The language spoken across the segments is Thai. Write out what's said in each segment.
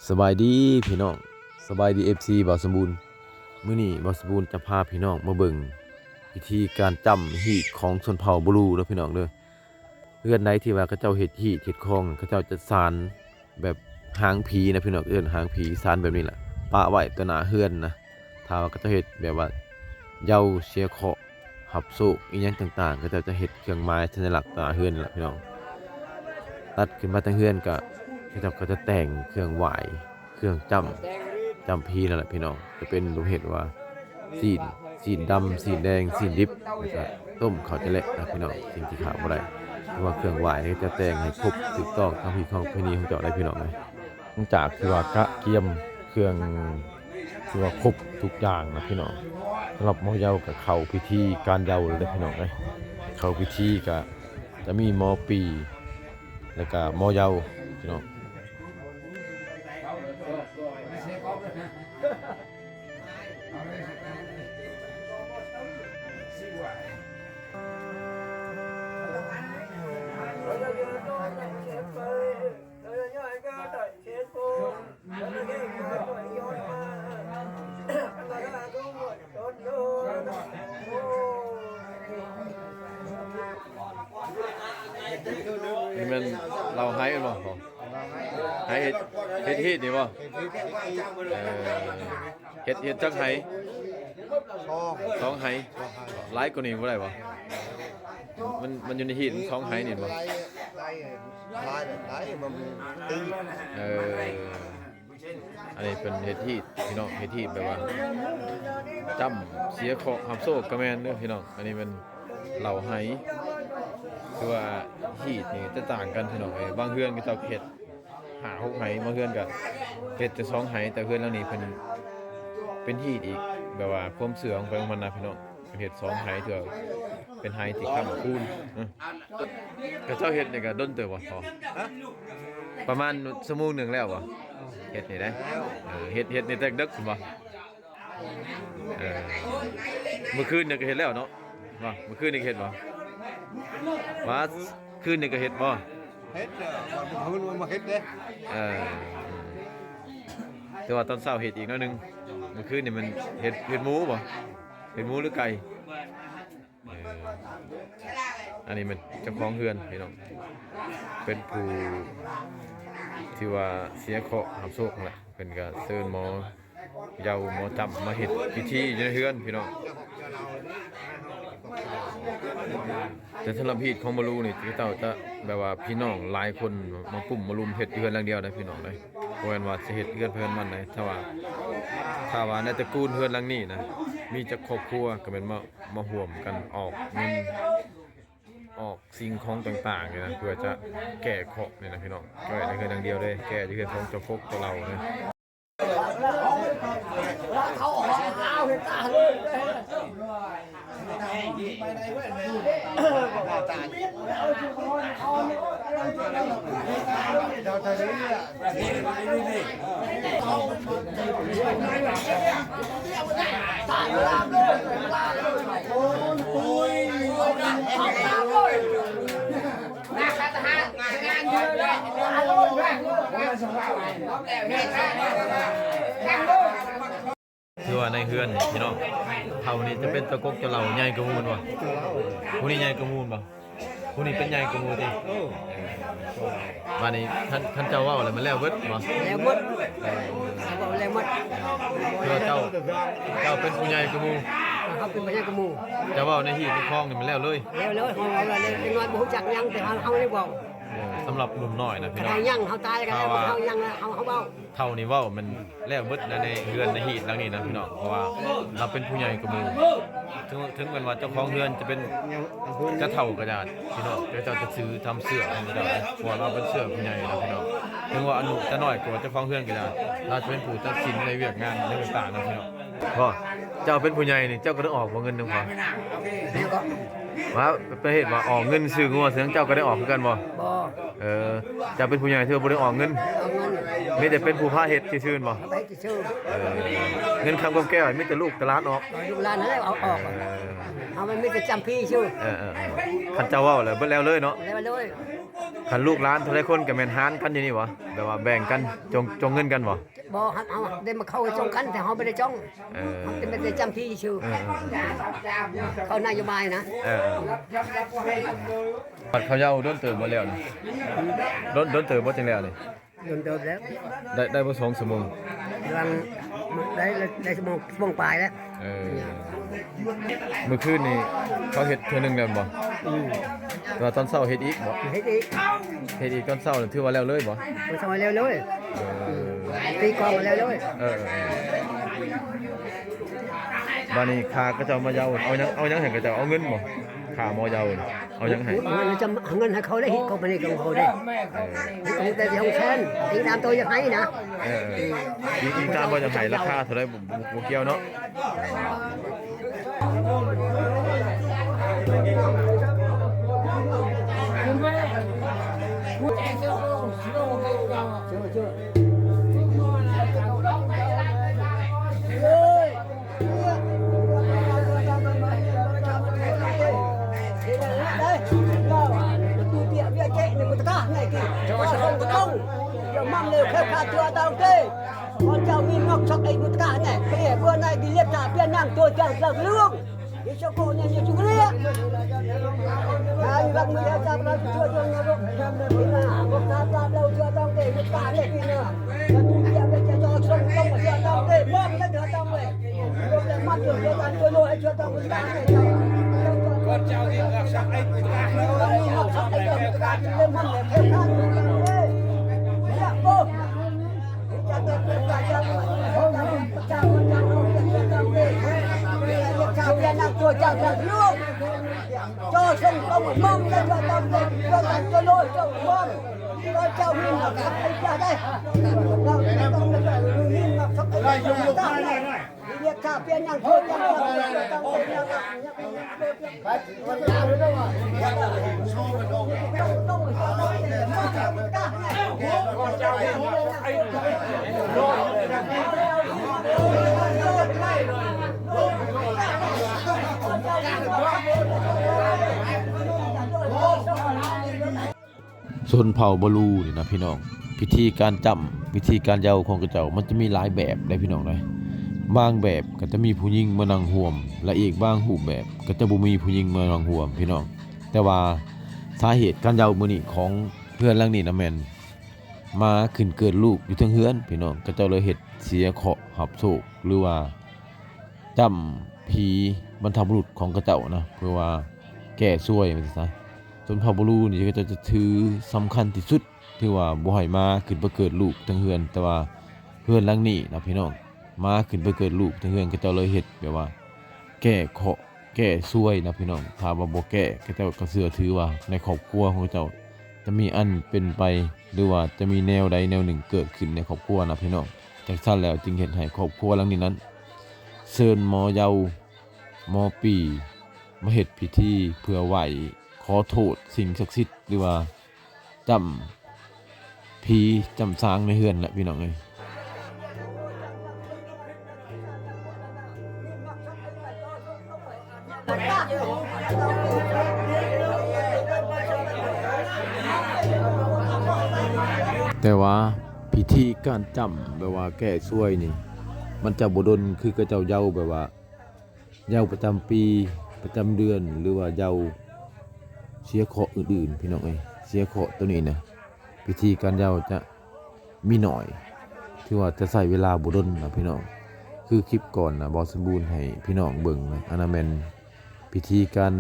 สบายดีพี่น้องสบายดีFCบ่าวสมบูรณ์มื้อนี้บ่าวสมบูรณ์จะพาพี่น้องมาเบิ่งวิธีการจำฮีตของชนเผ่าบลูเด้อพี่น้องเด้อเฮือนใดที่ว่าเขาเจ้าเฮ็ดฮีตเฮ็ดคองเขาเจ้าจะสานแบบหางผีนะพี่น้องหางผีสานแบบนี้แหละปะไว้ต่อหน้าเฮือนนะถ้าว่าเขาเจ้าเฮ็ดแบบว่าเหย้าเสียเคราะห์หับโศกอีหยังต่างๆเขาเจ้าจะเฮ็ดเครื่องหมายสัญลักษณ์ต่อหน้าเฮือนนี่แหละพี่น้องตัดขึ้นมาทางเฮือนก็เขาเจ้าก็จะแต่งเครื่องไหว้เครื่องจำพีนั่นแหละพี่น้องจะเป็นรูปเห็ดว่าสีดำสีแดงสีดิบแล้วก็ต้มเขาจะเละนะพี่น้องสิ่งที่ขาดบ่ได้เพราะว่าเครื่องไหว้นี่จะแต่งให้ครบถูกต้องตามที่ของพิธีของเจ้าได้พี่น้องเลยหลังจากที่ว่ากะเกียมเครื่องที่ว่าครบทุกอย่างนะพี่น้องสำหรับหมอเยากับเข้าพิธีการเยาเลยได้พี่น้องเลยเข้าพิธีก็จะมีหมอปีแล้วก็หมอเยาพี่น้อง นี่มันเราไฮกันบ่พอไฮเฮ็ดนี่บ่เฮ็ดจักไฮสองไฮหลายกว่านี้บ่ได้บ่มันอยู่ในฮีตสองไฮนี่บ่เอออันนี้เป็นเฮ็ดฮีตพี่น้องเฮ็ดฮีตแปลว่าจำเสียเคราะห์หับโซ่กระแมนเด้อพี่น้องอันนี้มันเหล่าไฮคือว่าฮีตนี่จะต่างกันพี่น้องบางเฮือนก็เจ้าเฮ็ด5-6 ไหบางเฮือนก็เฮ็ดแต่2 ไหแต่เฮือนหลังนี้เป็นฮีตอีกแบบว่าความเสื่อมของมันนะพี่น้องเฮ็ด2 ไหเถื่อเป็นไหที่ค้ำคูณก็เจ้าเฮ็ดนี่ก็ดนเติบบ่พอประมาณชั่วโมงหนึงแล้วบ่เฮ็ดนี่ได้เฮ็ดนี่แต่ดึกบ่เมื่อคืนนี่ก็เฮ็ดแล้วเนาะว่าเมื่อคืนนี่เฮ็ดบ่ว่าคืนนี่ก็เฮ็ดบ่เฮ็ดพื้นมันมาเฮ็ดเด้แต่ว่าตอนเช้าเฮ็ดอีกหน่อยนึงเมื่อคืนนี่มันเฮ็ดหมูบ่เฮ็ดหมูหรือไก่อันนี้มันเจ้าของเฮือนพี่น้องเป็นผู้ที่ว่าเสียเคราะห์หับโศกนั่นแหละเพิ่นก็เชิญหมอเยาหมอจำมาเฮ็ดพิธีอยู่ในเฮือนพี่น้องแต่สำหรับฮีตของบลูนี่เจ้าจะแบบว่าพี่น้องหลายคนมาปุ่มมารุมเฮ็ดเฮือนหลังเดียวได้พี่น้องเลยบ่แม่นว่าสิเฮ็ดเฮือนเพิ่นมันได้ถ้าว่าในตระกูลเฮือนหลังนี้นะมีจักครอบครัวก็แม่นมาร่วมกันออกเงินออกสิ่งของต่างๆนี่นะเพื่อจะแก้เคราะห์นี่นะพี่น้องแก้ในเฮือนหลังเดียวเลยแก้ที่เฮือนของเจ้าพกตัวเรานะคือว่าในเฮือนพี่น้องเท่านี้จะเป็นตะกกจะเหล่าใหญ่กระมูลบ่ผู้นี้ใหญ่กระมูลบ่ผู้นี้เป็นใหญ่กระมูลติวันนี้ท่านเจ้าว่าอะไรมันแล้วเบิดบ่แล้วหมดบอกแล้วหมดเพื่อเจ้าเป็นผู้ใหญ่กระมูลเขาเป็นพญากระมูเจ้าว่าในหีบในคลองนี่มันแล้วเลยแล้วของเราเลยเป็นน้อยบ่ฮู้จักยังแต่เขาได้บอกสำหรับหนุ่มน้อยนะพี่น้องเขายังเขาตายกันแล้วเขายังเขาเบ้าเท่านี้ว่ามันแล้วเบิดในเฮือนในหีบหลังนี้นะพี่น้องเพราะว่าเราเป็นผู้ใหญ่กระมูลถึงมันว่าเจ้าของเฮือนจะเป็นจะเท่ากระดาษพี่น้องเจ้าจะซื้อทำเสื้อให้เราเพราะเราเป็นเสื้อผู้ใหญ่นะพี่น้องถึงว่าอนุจะน้อยกว่าเจ้าของเฮือนกระดาษเราจะเป็นผู้ตัดสินในเวียกงานในต่างๆนะพี่น้องพ่อ เจ้าเป็นผู้ใหญ่นี่เจ้าก็ได้ออกบ่เงินนำเขา แล้วก็ ว่าประเภทว่าออกเงินซื้องัวเสียงเจ้าก็ได้ออกคือกันบ่ บ่ เจ้าเป็นผู้ใหญ่ที่ว่าบ่ได้ออกเงิน เอาเงิน มีแต่เป็นผู้พาเฮ็ดซื่อๆบ่ เอาไปที่ชื่อ เงินคำกำแก้วมีแต่ลูกตลาดออก เอาลูกหลานนั่นแหละเอาออกเอามันไม่ไปจำพี่ชื่อ คันเจ้าเว้าแล้วเบิดแล้วเลยเนาะ แล้วเลย คันลูกหลานเท่าไรคนก็แม่นหารกันอยู่นี่บ่แบบว่าแบ่งกันจงเงินกันบ่ บ่เอาได้มาเข้าจ้องกันแต่เขาไม่ได้จ้องเขาจะไม่ได้จำพี่ชื่อเขานโยบายนะ บัดเขาเยาโดนเติบบ่แล้วนี่โดนเติบบ่จังแล้วนี่ โดนเดิมแล้ว ได้บ่2ชั่วโมง กำลังได้สมองปลายแล้ว มื้อคืนนี่เขาเฮ็ดเทื่อนึงแล้วบ่แต่ว่าตอนเช้าเฮ็ดอีกบ่ เฮ็ดอีก เฮ็ดอีกตอนเช้านี่ถือว่าแล้วเลยบ่ มันทำมาเร็วเลยตีกองมาเร็วเลย บัดนี้ค่าก็เจ้ามาเยาเอาหยังให้ก็เจ้าเอาเงินบ่ค่าหมอเยาเอาหยังให้ มันจะเงินให้เขาได้ฮิตเขาไปในกองเขาได้ของแต่ที่ห้องเช่นตีตามตัวยังไงนะ อีกตามบ่จะให้ราคาเท่าใดบ่เกี่ยวเนาะ Mong đều khép khát thua tao kê con cháu min ngọc sắc ấy một cả này bây bữa nay đi liệp trả tiền nàng tôi chẳng được lương đi cho cô nhà nhiều chú lia ai vâng mới ra ra chưa cho nó lúc đi là một ta ra đâu chưa tao kê một cả này kia nữa và tu tiệm để cho sông không mà chưa tao kê mong nó chưa tao kê lúc này mắt được cho tao chưa lôi chưa tao một cả này con cháu đi ngọc sắc ấy một cả ngọc sắc ấy một cả lên mong để khép khát cô chào tiền nào tôi chào tiền luôn cho sông không mong lên cho tao cho tao cho lôi cho mong cho chào min là cái ra đây min là sắp cái dùng ta này việc chào tiền nào tôi chàoชนเผ่าบลูนี่นะพี่น้องพิธีการจำวิธีการเยาของกระเจ้ามันจะมีหลายแบบได้พี่น้องเลยบางแบบก็จะมีผู้หญิงมานั่งห่วมและอีกบางรูปแบบก็จะบ่มีผู้หญิงมานั่งห่วมพี่น้องแต่ว่าสาเหตุการเยามื้อนี้ของเพื่อนหลังนี้นะแม่นมาขึ้นเกิดลูกอยู่เทิงเฮือนพี่น้องก็เจ้าเลยเฮ็ดเสียเคราะห์หับโศกหรือว่าจำผีบรรพบุรุษของกระเจ้านะเพื่อว่าแก้ซวยมันซะจนพาบลูนี่ก็จะถือสำคัญที่สุดที่ว่าบ่ให้มาขึ้นไปเกิดลูกทั้งเฮือนแต่ว่าเฮือนหลังนี้นะพี่น้องมาขึ้นไปเกิดลูกทั้งเฮือนก็เจ้าเลยเฮ็ดแบบว่าแก้เคราะห์แก้ซวยนะพี่น้องถ้าว่าบ่แก้ก็เจ้าก็เชื่อถือว่าในครอบครัวของเจ้าจะมีอันเป็นไปหรือว่าจะมีแนวใดแนวหนึ่งเกิดขึ้นในครอบครัวนะพี่น้องจากนั้นแล้วจึงเฮ็ดให้ครอบครัวหลังนี้นั้นเชิญหมอเยาหมอปีมาเฮ็ดพิธีเพื่อไหว้ขอโทษสิ่งศักดิ์สิทธิ์หรือว่าจำผีจำสร้างในเฮือนแหละพี่น้องเอ้ยแต่ว่าพิธีการจำแบบว่าแก้ช่วยนี่มันจะบ่ดนคือกระเจ้าเยาแบบว่าเยาประจำปีประจำเดือนหรือว่าเยาเสียเคราะห์อื่นๆพี่น้องเอ้ยเสียเคราะห์ตัวนี้นะพิธีการเยาจะมีหน่อยที่ว่าจะใช้เวลาบ่ดนนะพี่น้องคือคลิปก่อนนะบ่สมบูรณ์ให้พี่น้องเบิ่งนะอันนั้นแม่นพิธีการ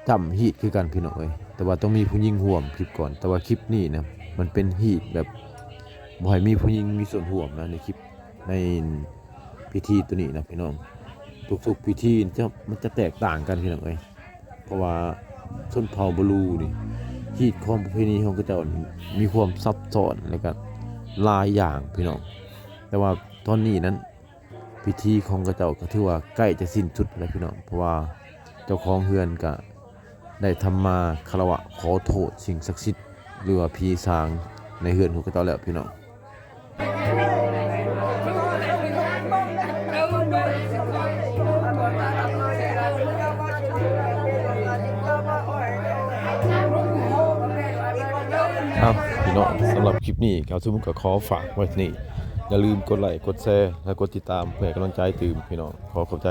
จำฮีตคือกันพี่น้องเอ้ยแต่ว่าต้องมีผู้หญิงร่วมคลิปก่อนแต่ว่าคลิปนี้นะมันเป็นฮีตแบบบ่ให้มีผู้หญิงมีส่วนร่วมนะในคลิปในพิธีตัวนี้นะพี่น้องทุกๆพิธีมันจะแตกต่างกันพี่น้องเอ้ยเพราะว่าชนเผ่าบลูนี่ฮีตของประเพณีของเขาเจ้ามีความซับซ้อนแล้วก็หลายอย่างพี่น้องแต่ว่าตอนนี้นั้น พิธีของกระเจ้าก็ถือว่าใกล้จะสิ้นสุดแล้วพี่น้องเพราะว่าเจ้าของเฮือนก็ได้ทำมาคารวะขอโทษสิ่งศักดิ์สิทธิ์หรือว่าผีสางในเฮือนของกระเจ้าแล้วพี่น้องเอาพี่น้องสำหรับคลิปนี้ครับสมมุติก็ขอฝากไว้ที่นี่อย่าลืมกดไลค์กดแชร์และกดติดตามเพื่อให้กำลังใจตื่มพี่น้องขอขอบใจ